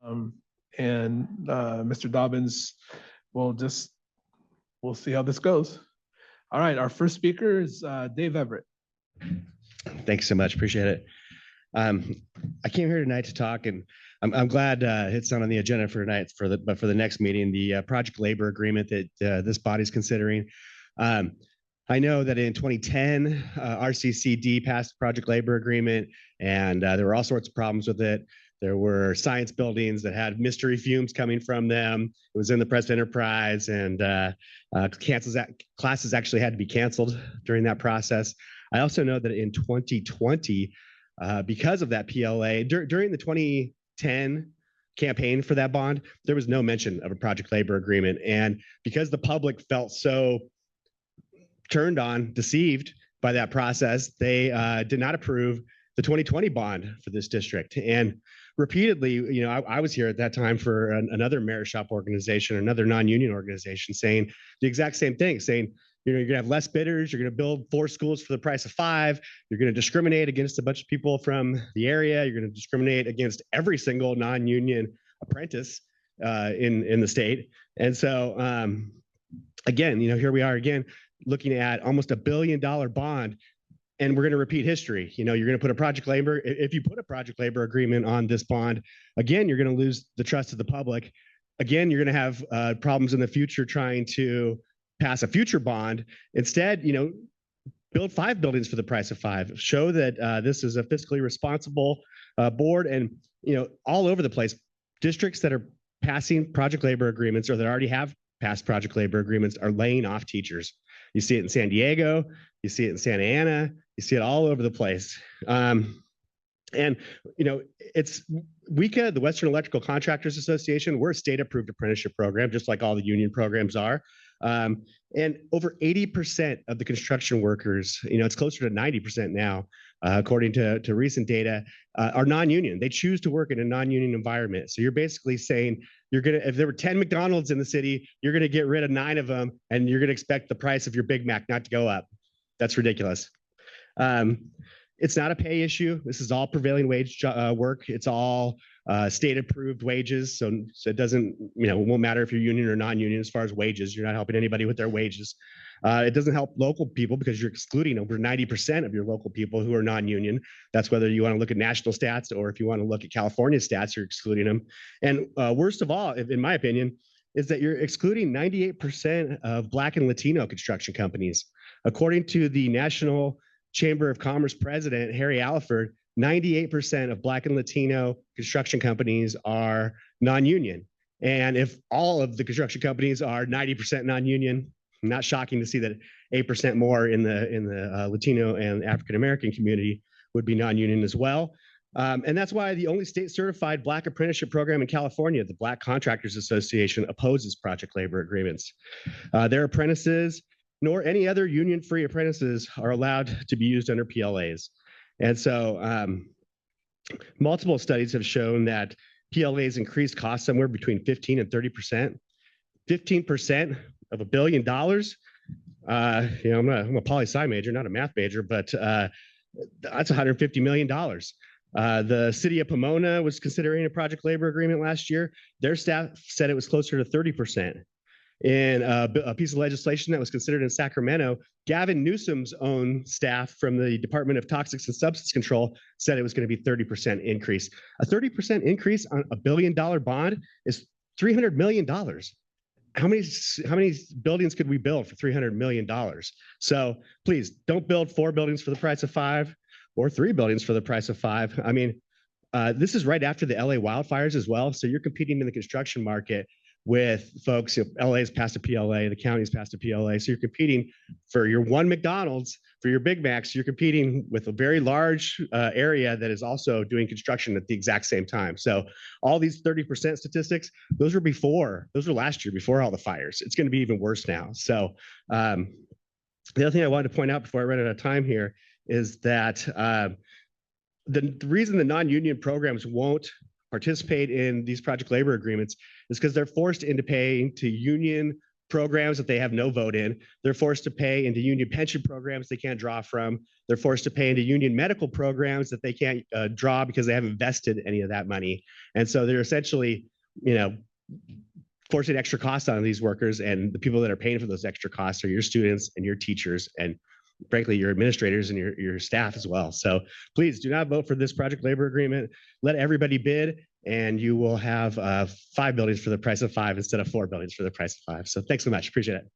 Um, and Mr. Dobbins we'll see how this goes. All right, our first speaker is Dave Everett. Thanks so much, appreciate it. I came here tonight to talk, and I'm glad it's not on the agenda for tonight, but for the next meeting, the project labor agreement that this body's considering. I know that in 2010, RCCD passed the project labor agreement, and there were all sorts of problems with it. There were science buildings that had mystery fumes coming from them. It was in the press enterprise, and classes actually had to be canceled during that process. I also know that in 2020, because of that PLA, during the 2010 campaign for that bond, there was no mention of a project labor agreement. And because the public felt so turned on, deceived by that process, they did not approve the 2020 bond for this district. And repeatedly, I was here at that time for another merit shop organization, another non-union organization, saying the exact same thing, saying, you're going to have less bidders, you're going to build 4 schools for the price of 5, you're going to discriminate against a bunch of people from the area, you're going to discriminate against every single non-union apprentice in the state. And so, again, here we are again, looking at almost $1 billion bond, and we're going to repeat history. You're going to put a project labor, if you put a project labor agreement on this bond, again, you're going to lose the trust of the public. Again, you're going to have problems in the future trying to pass a future bond. Instead, build 5 buildings for the price of 5. Show that this is a fiscally responsible board, and all over the place, districts that are passing project labor agreements or that already have passed project labor agreements are laying off teachers. You see it in San Diego, you see it in Santa Ana, you see it all over the place. It's WECA, the Western Electrical Contractors Association. We're a state-approved apprenticeship program, just like all the union programs are. And over 80% of the construction workers, it's closer to 90% now, according to recent data, are non-union. They choose to work in a non-union environment. So you're basically saying if there were 10 McDonald's in the city, you're gonna get rid of 9 of them, and you're gonna expect the price of your Big Mac not to go up. That's ridiculous. It's not a pay issue. This is all prevailing wage work. It's all state-approved wages. So it doesn't, it won't matter if you're union or non-union as far as wages. You're not helping anybody with their wages. It doesn't help local people because you're excluding over 90% of your local people who are non-union. That's whether you want to look at national stats or if you want to look at California stats, you're excluding them. And worst of all, in my opinion, is that you're excluding 98% of Black and Latino construction companies. According to the National Chamber of Commerce president, Harry Alliford, 98% of Black and Latino construction companies are non-union. And if all of the construction companies are 90% non-union, not shocking to see that 8% more in the Latino and African-American community would be non-union as well. And that's why the only state-certified Black apprenticeship program in California, the Black Contractors Association, opposes project labor agreements. Their apprentices, nor any other union-free apprentices, are allowed to be used under PLAs. And so multiple studies have shown that PLAs increase costs somewhere between 15 and 30%. 15% of $1 billion. I'm a poli-sci major, not a math major, but that's $150 million. The city of Pomona was considering a project labor agreement last year. Their staff said it was closer to 30%. In a piece of legislation that was considered in Sacramento, Gavin Newsom's own staff from the Department of Toxics and Substance Control said it was going to be 30% increase. A 30% increase on $1 billion bond is $300 million. How many buildings could we build for $300 million? So please don't build 4 buildings for the price of 5 or 3 buildings for the price of 5. I mean, this is right after the LA wildfires as well. So you're competing in the construction market with folks. LA's passed a PLA, the county's passed a PLA. So you're competing for your 1 McDonald's, for your Big Macs. You're competing with a very large area that is also doing construction at the exact same time. So all these 30% statistics, those were last year, before all the fires. It's going to be even worse now. So the other thing I wanted to point out before I run out of time here is that the reason the non-union programs won't participate in these project labor agreements is because they're forced into paying to union programs that they have no vote in. They're forced to pay into union pension programs they can't draw from. They're forced to pay into union medical programs that they can't draw because they haven't invested any of that money. And so they're essentially, forcing extra costs on these workers, and the people that are paying for those extra costs are your students and your teachers, and frankly, your administrators and your staff as well. So please do not vote for this project labor agreement. Let everybody bid, and you will have 5 buildings for the price of 5 instead of 4 buildings for the price of 5. So thanks so much. Appreciate it.